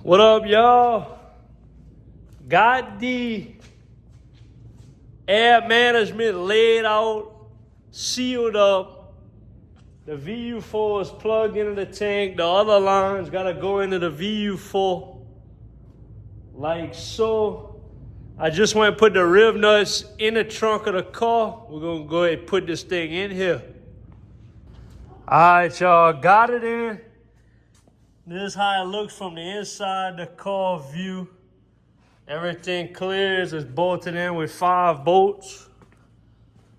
What up, y'all? Got the air management laid out, sealed up. The VU4 is plugged into the tank. The other lines gotta go into the VU4, like so. I just went and put the rib nuts in the trunk of the car. We're gonna go ahead and put this thing in here. All right, y'all, got it in. This is how it looks from the inside the car view. Everything clears, it's bolted in with 5 bolts.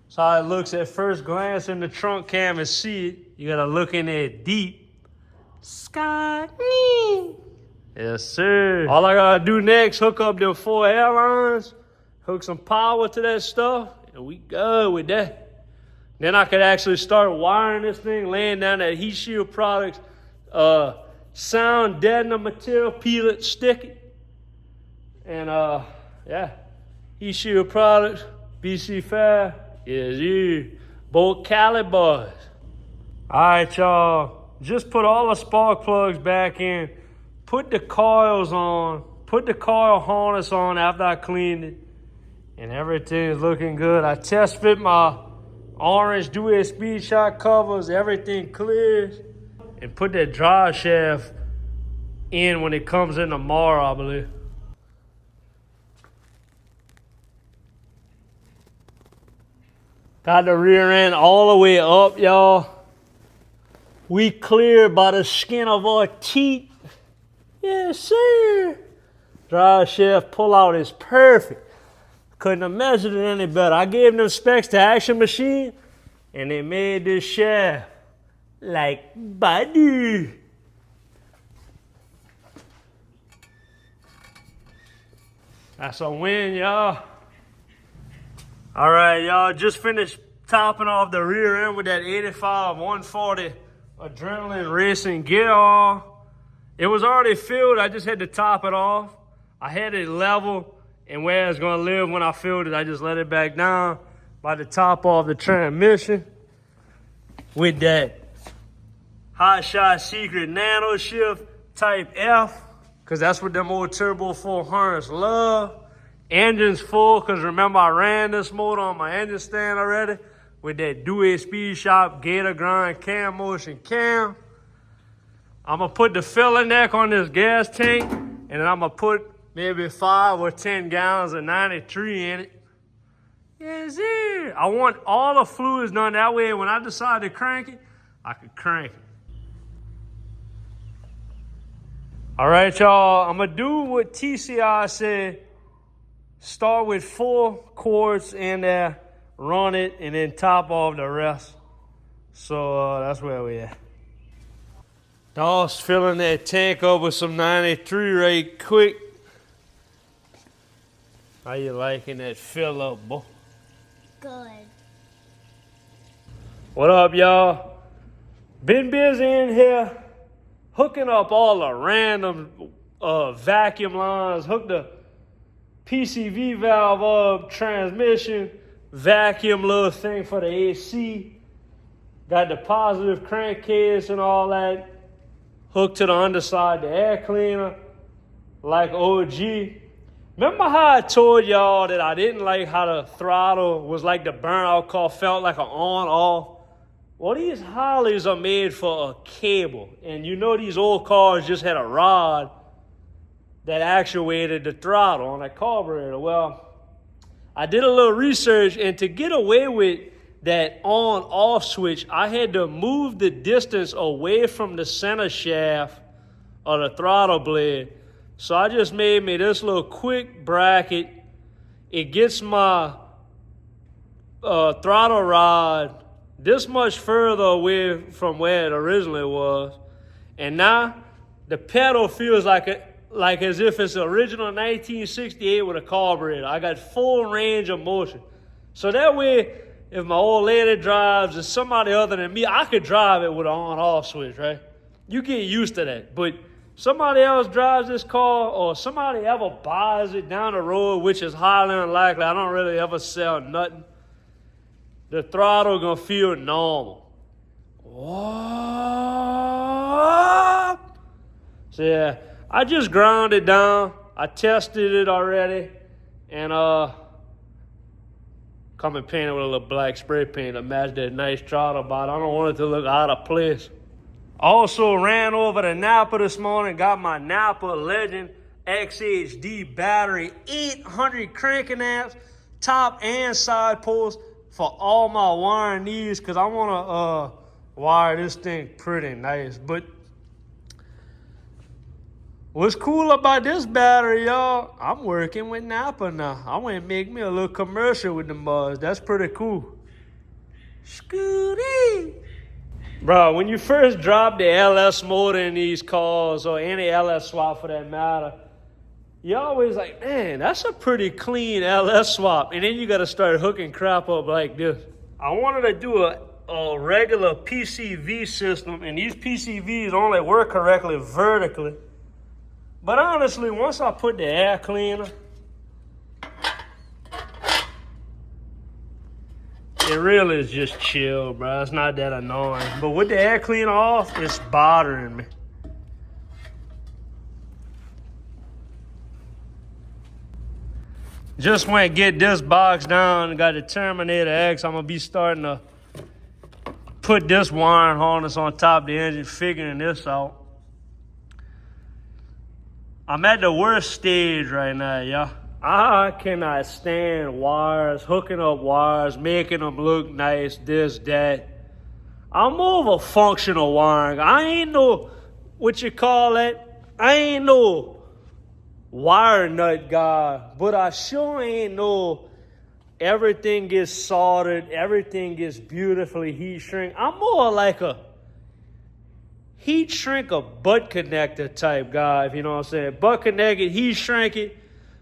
That's how it looks at first glance in the trunk cam and see it. You gotta look in there deep. Scott. Yes, sir. All I gotta do next, hook up them 4 airlines, hook some power to that stuff, and we good with that. Then I could actually start wiring this thing, laying down that heat shield products, sound deadener material, peel it, stick it. And yeah, heat shield products, BC5, yes, you. Both calibers. All right, y'all, just put all the spark plugs back in, put the coils on, put the coil harness on after I cleaned it, and everything is looking good. I test fit my orange Duhe speed shock covers, everything clears. And put that drive shaft in when it comes in tomorrow, I believe. Got the rear end all the way up, y'all. We cleared by the skin of our teeth. Yes, sir. Drive shaft pull out is perfect. Couldn't have measured it any better. I gave them specs to Action Machine, and they made this shaft like buddy. That's a win, y'all. All right, y'all, just finished topping off the rear end with that 85 140 Adrenaline Racing gear oil. It was already filled, I just had to top it off. I had it level and where it's gonna live when I filled it, I just let it back down by the top off the transmission with that Hot Shot Secret Nano Shift Type F, because that's what them old Turbo 400s love. Engine's full, because remember I ran this motor on my engine stand already with that Duhe Speed Shop Gator Grind Cam Motion Cam. I'm going to put the filler neck on this gas tank, and then I'm going to put maybe 5 or 10 gallons of 93 in it. Yes, sir. I want all the fluids done that way. When I decide to crank it, I could crank it. All right, y'all, I'm gonna do what TCI said. Start with 4 quarts in there, run it, and then top off the rest. So that's where we at. Daw's filling that tank up with some 93 right quick. How you liking that fill up, boy? Good. What up, y'all? Been busy in here, hooking up all the random vacuum lines, hooked the PCV valve up, transmission, vacuum little thing for the AC, got the positive crankcase and all that, hooked to the underside, the air cleaner, like OG. Remember how I told y'all that I didn't like how the throttle was like the burnout car, felt like an on-off? Well, these Holleys are made for a cable. And you know these old cars just had a rod that actuated the throttle on that carburetor. Well, I did a little research, and to get away with that on-off switch, I had to move the distance away from the center shaft of the throttle blade. So I just made me this little quick bracket. It gets my throttle rod this much further away from where it originally was. And now the pedal feels like as if it's original 1968 with a carburetor. I got full range of motion. So that way, if my old lady drives or somebody other than me, I could drive it with an on-off switch, right? You get used to that. But somebody else drives this car, or somebody ever buys it down the road, which is highly unlikely. I don't really ever sell nothing. The throttle gonna feel normal. What? So yeah, I just ground it down. I tested it already, and come and paint it with a little black spray paint to match that nice throttle body. I don't want it to look out of place. Also ran over to Napa this morning, got my Napa Legend XHD battery, 800 cranking amps, top and side post for all my wiring needs, because I want to wire this thing pretty nice. But what's cool about this battery, y'all, I'm working with Napa now. I want to make me a little commercial with them boys. That's pretty cool. Scooty. Bro, when you first drop the LS motor in these cars, or any LS swap for that matter, you're always like, man, that's a pretty clean LS swap. And then you got to start hooking crap up like this. I wanted to do a regular PCV system, and these PCVs only work correctly vertically. But honestly, once I put the air cleaner, it really is just chill, bro. It's not that annoying. But with the air cleaner off, it's bothering me. Just went to get this box down and got the Terminator X. I'm going to be starting to put this wiring harness on top of the engine, figuring this out. I'm at the worst stage right now, y'all. I cannot stand wires, hooking up wires, making them look nice, this, that. I'm more of a functional wiring. I ain't no, what you call it? I ain't no wire nut guy, but I sure ain't no everything gets soldered, everything gets beautifully heat shrink. I'm more like a heat shrink a butt connector type guy, if you know what I'm saying. Butt connector, heat shrink it.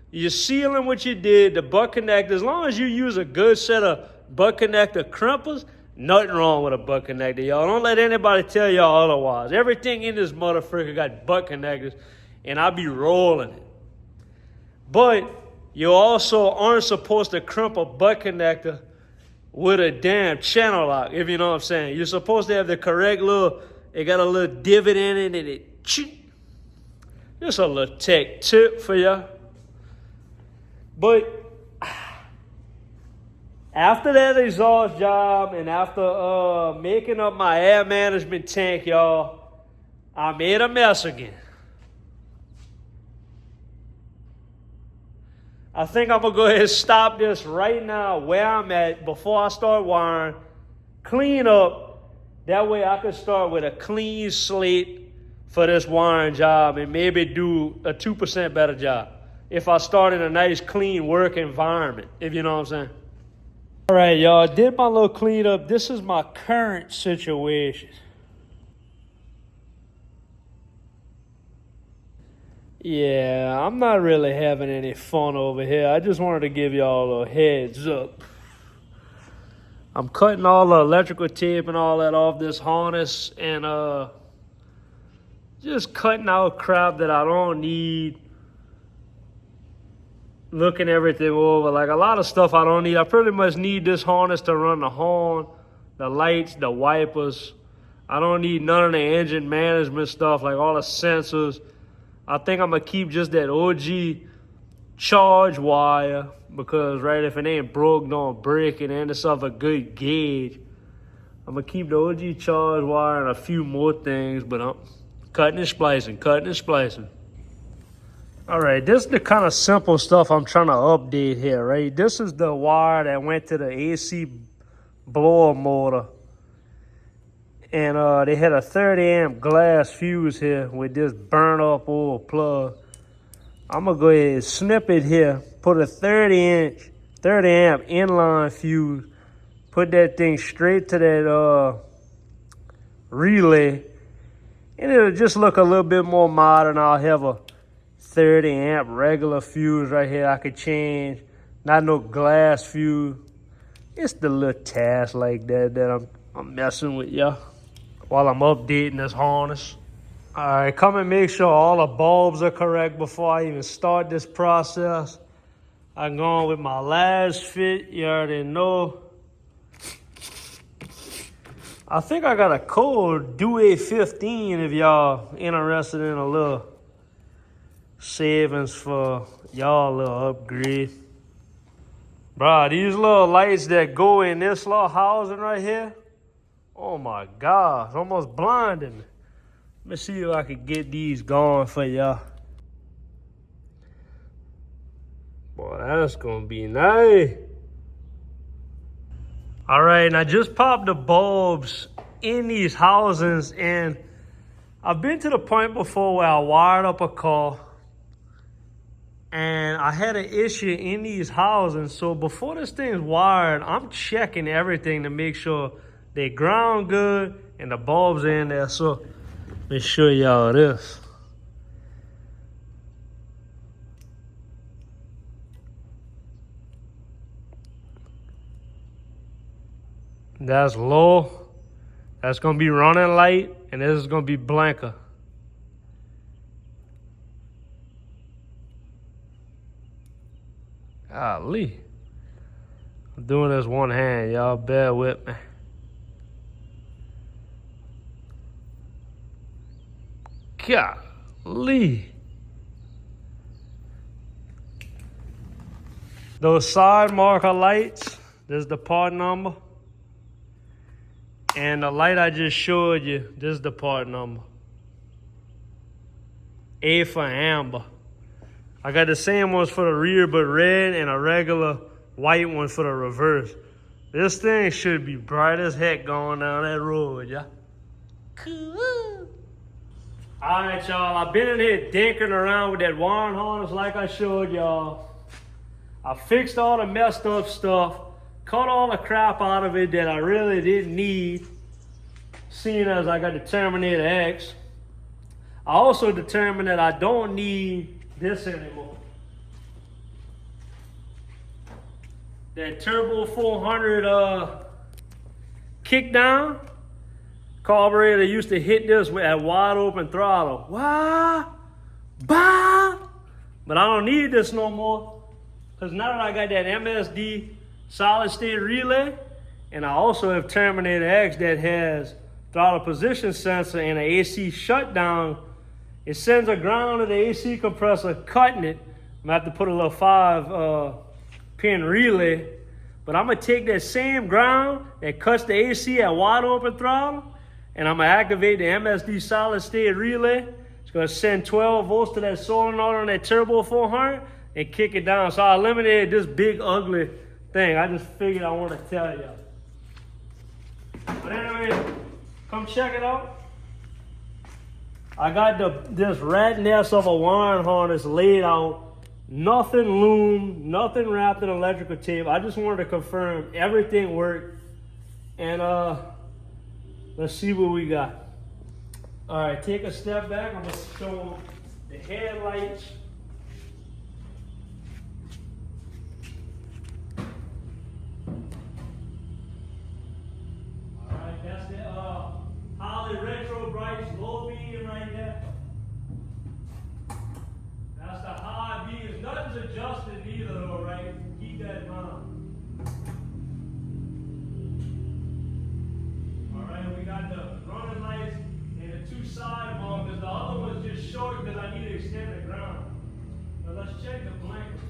You're sealing what you did, the butt connector. As long as you use a good set of butt connector crimpers, nothing wrong with a butt connector, y'all. Don't let anybody tell y'all otherwise. Everything in this motherfucker got butt connectors, and I be rolling it. But you also aren't supposed to crimp a butt connector with a damn channel lock, if you know what I'm saying. You're supposed to have the correct little, it got a little divot in it, and it, just a little tech tip for y'all. But after that exhaust job and after making up my air management tank, y'all, I made a mess again. I think I'm going to go ahead and stop this right now where I'm at before I start wiring, clean up. That way I can start with a clean slate for this wiring job and maybe do a 2% better job if I start in a nice, clean work environment, if you know what I'm saying. All right, y'all, did my little cleanup. This is my current situation. Yeah, I'm not really having any fun over here. I just wanted to give y'all a heads up. I'm cutting all the electrical tape and all that off this harness and just cutting out crap that I don't need. Looking everything over, like a lot of stuff I don't need. I pretty much need this harness to run the horn, the lights, the wipers. I don't need none of the engine management stuff, like all the sensors. I think I'm going to keep just that OG charge wire because, right, if it ain't broke, don't break it, and it's of a good gauge. I'm going to keep the OG charge wire and a few more things, but I'm cutting and splicing, cutting and splicing. All right, this is the kind of simple stuff I'm trying to update here, right? This is the wire that went to the AC blower motor. And they had a 30 amp glass fuse here with this burn up old plug. I'm gonna go ahead and snip it here, put a 30 amp inline fuse, put that thing straight to that relay, and it'll just look a little bit more modern. I'll have a 30 amp regular fuse right here I could change, not no glass fuse. It's the little task like that I'm messing with, y'all, while I'm updating this harness. All right, come and make sure all the bulbs are correct before I even start this process. I'm going with my last fit, you already know. I think I got a code, Duhe 15, if y'all interested in a little savings for y'all little upgrade. Bro, these little lights that go in this little housing right here, oh my gosh, almost blinding me. Let me see if I can get these going for y'all. Boy, that's gonna be nice. All right, and I just popped the bulbs in these housings, and I've been to the point before where I wired up a car and I had an issue in these housings. So before this thing's wired, I'm checking everything to make sure they ground good and the bulbs are in there. So let me show y'all this. That's low. That's gonna be running light, and this is gonna be blanker. Golly. I'm doing this one hand, y'all bear with me. Golly. Those side marker lights, this is the part number. And the light I just showed you, this is the part number. A for amber. I got the same ones for the rear but red, and a regular white one for the reverse. This thing should be bright as heck going down that road, yeah? Cool. All right, y'all, I've been in here dinking around with that wiring harness like I showed y'all. I fixed all the messed up stuff, cut all the crap out of it that I really didn't need, seeing as I got the Terminator X. I also determined that I don't need this anymore. That Turbo 400 kickdown carburetor used to hit this with a wide open throttle. Wah, bah. But I don't need this no more, because now that I got that MSD solid state relay, and I also have Terminator X that has throttle position sensor and an AC shutdown, it sends a ground to the AC compressor, cutting it. I'm gonna have to put a little 5-pin relay, but I'm gonna take that same ground that cuts the AC at wide open throttle, and I'm gonna activate the MSD solid state relay. It's gonna send 12 volts to that solenoid on that Turbo 400 and kick it down. So I eliminated this big ugly thing. I just figured I want to tell y'all. But anyway, come check it out. I got this rat nest of a wiring harness laid out. Nothing loomed, nothing wrapped in electrical tape. I just wanted to confirm everything worked. And let's see what we got. All right, take a step back. I'm gonna show them the headlights. All right, that's the Holley RetroBright low beam right there. That's the high beam. Nothing's adjusted either though, right? Keep that in mind. Alright, we got the running lights and the two side bumpers. The other one's just short because I need to extend the ground. Now let's check the blinkers.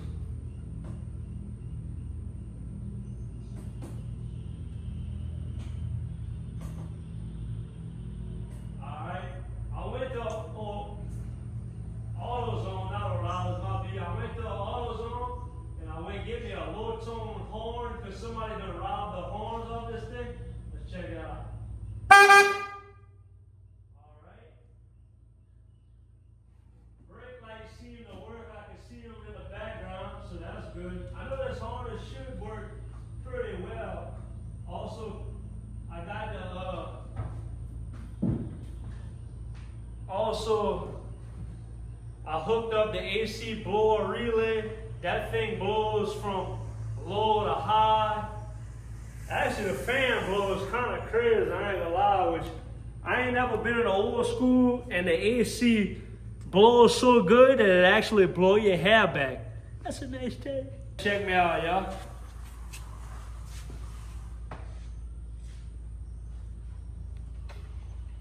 Alright, I went to AutoZone, not O'Reilly's, not me. I went to AutoZone and I went get me a low tone horn because somebody done robbed the horns off this thing. Let's check it out. Alright. Brake lights seem to work. I can see them in the background, so that's good. I know this harness should work pretty well. Also, I got the I hooked up the AC blower relay. That thing blows from low to high. Actually, the fan blows kind of crazy, I ain't gonna lie, which I ain't never been in an old school, and the AC blows so good that it actually blow your hair back. That's a nice thing. Check me out, y'all.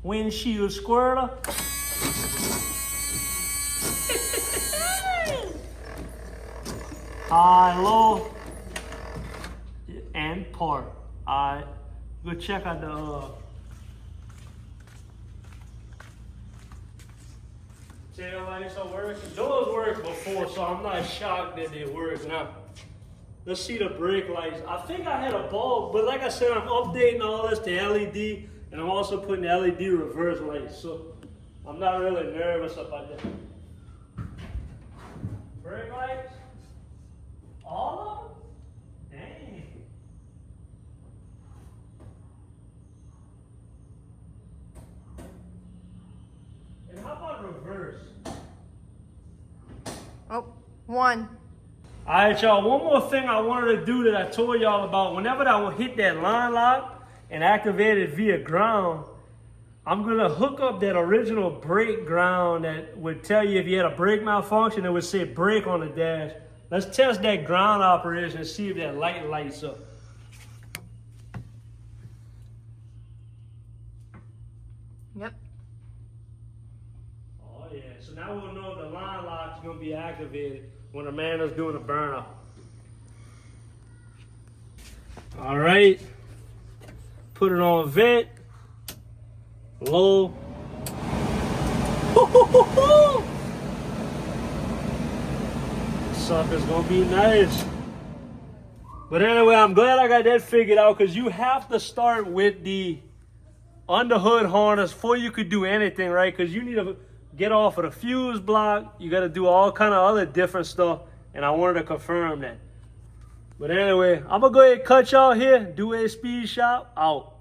Windshield squirter. high, low, and park. All right, go check out the tail lights are working. Those worked before, so I'm not shocked that they work now. Let's see the brake lights. I think I had a bulb, but like I said, I'm updating all this to LED, and I'm also putting LED reverse lights, so I'm not really nervous about that. Brake lights? All of them? Dang. And how about reverse? Oh, one. All right, y'all, one more thing I wanted to do that I told y'all about. Whenever I will hit that line lock and activate it via ground, I'm gonna hook up that original brake ground that would tell you if you had a brake malfunction, it would say brake on the dash. Let's test that ground operation and see if that light lights up. Yep. Oh yeah, so now we'll know the line lock's gonna be activated when the man is doing a burnout. All right, put it on vent, low. Sucker's gonna be nice. But anyway, I'm glad I got that figured out, because you have to start with the under hood harness before you could do anything, right? Because you need to get off of the fuse block. You got to do all kind of other different stuff, and I wanted to confirm that. But anyway, I'm gonna go ahead and cut y'all here. Duhe Speed Shop out.